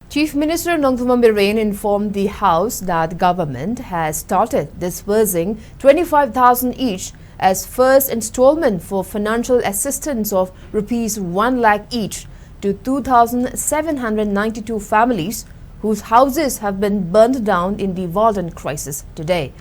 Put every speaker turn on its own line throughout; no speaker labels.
Chief Minister Nongthombam Birren informed the House that the government has started disbursing 25,000 each as first installment for financial assistance of rupees 1 lakh each to 2,792 families whose houses have been burned down in the violent crisis today.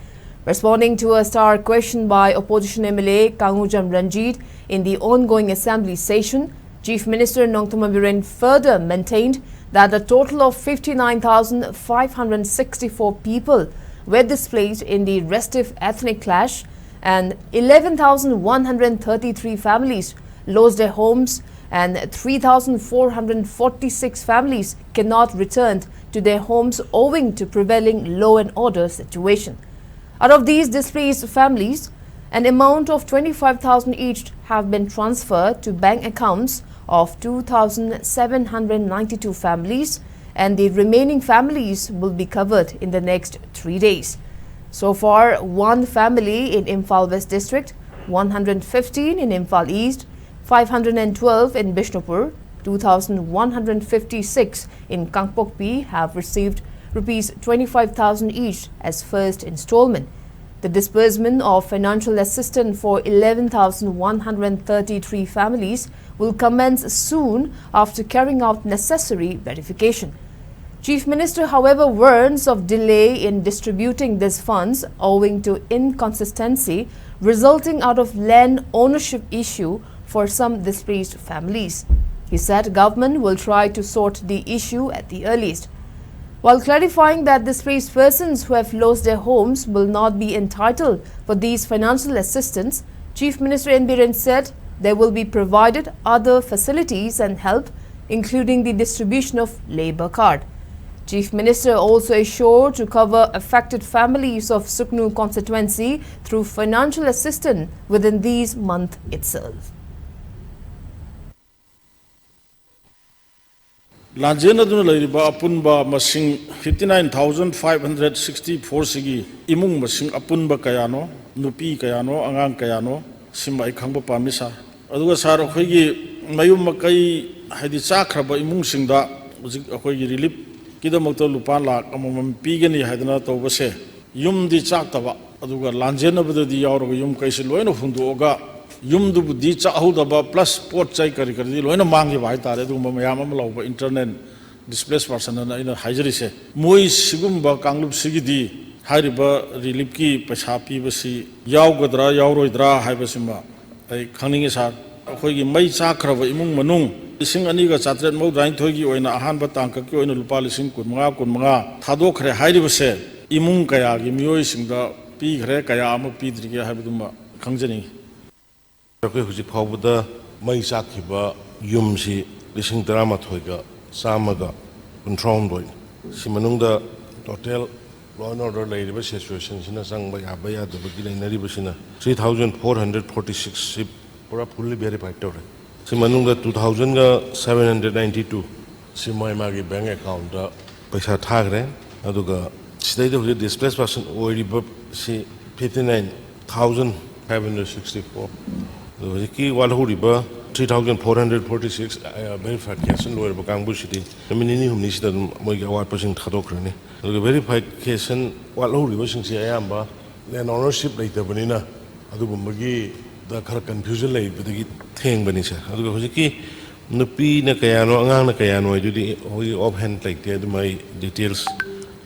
Responding to a star question by opposition MLA Kangujam Ranjit in the ongoing assembly session, Chief Minister Nongthombam Birren further maintained that a total of 59,564 people were displaced in the restive ethnic clash and 11,133 families lost their homes and 3,446 families cannot return to their homes owing to prevailing law and order situation. Out of these displaced families, an amount of 25,000 each have been transferred to bank accounts of 2,792 families, and the remaining families will be covered in the next 3 days. So far, one family in Imphal West District, 115 in Imphal East, 512 in Bishnupur, 2,156 in Kangpokpi have received rupees 25,000 each as first installment. The disbursement of financial assistance for 11,133 families will commence soon after carrying out necessary verification. Chief Minister, however, warns of delay in distributing these funds owing to inconsistency resulting out of land ownership issue for some displaced families. He said government will try to sort the issue at the earliest. While clarifying that displaced persons who have lost their homes will not be entitled for these financial assistance, Chief Minister N. Birren said there will be provided other facilities and help, including the distribution of labour card. Chief Minister also assured to cover affected families of Suknu constituency through financial assistance within this month itself.
Lanjena dun lairiba apunba masing 59,564 sigi imung masing apunba kayano nupi kayano angang kayano simai khangba pamisa aduga sar akhoigi mayum makai haidi chakraba imung singda akhoigi relief kidamakta lupan lak amam pigani haidana tawbase yum di chaktaba aduga lanjena badadi yawraga yum kaisi loina hunduoga yum du budi chahudaba plus pot chai kari kari loina mangi bai tare du mayam am lawba internet displaced person na ina hajri se moi sigumba kanglup sigidi hariba relief ki paisa pi basi yawgadra yawroidra haibasima ai khangningi sa akhoi mai chakraba imung manung ising ani ga chatret mau drain thogi oina ahan ba tangka ki oina lupa lising kunmanga thadokre hairibase imung kaya gi mioi singda pi gre kaya am pi drige haibaduma khangjani
Aku hujuk pawuda mai sakhiba yumsi lising drama thoiga samaga control doi si manungda total law and order lairiba situation sina sangba yaba da bagi lainari basina 3,446 sip pura fully verified tore si manungda 2,792 si mai magi bank account da paisa thagre aduga sidai da displaced person oiriba si 59,564 Ki walhuriba 3,446 verification lawyer bakangbu city. Namini humni sida moiga award passing thadokrani. The verification walhuriba sing si ayamba land ownership later banina. Adu bumagi the kar confusion lay badagi thing banisa. Adu hojiki nupi na kayano angang na kayano judi hoji offhand like the my details.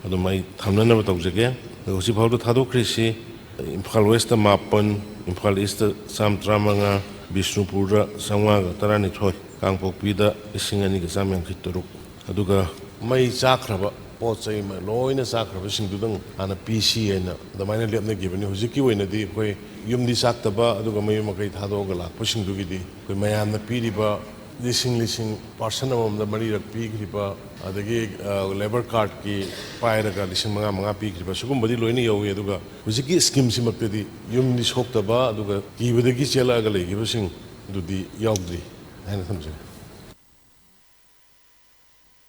Adu my thamna na batawjage. Hoji bhawdo thadokri si Imphal West Mapan Imphal East Samtramanga Bishnupura Sangwaga Tarani Choi Kangpokpida Isingani Samyang Kituruk Aduga Mai Sakraba Potsai Loina Sakraba Singdudang and a PC and the minor lemna given Huziki when the way Yumdi Saktaba Aduga Mayumakai Hadogala pushing Dugidi with Mayan the Pidiba lising person of the Maria Pigriba the gig labor card ki Pairaga lising Manga Pigriba Sukumbadi Loini Yoga Huziki schemes him up to the Yumdi Hoktaba Duga give the Gichela Gali giving to the Yogdi and something.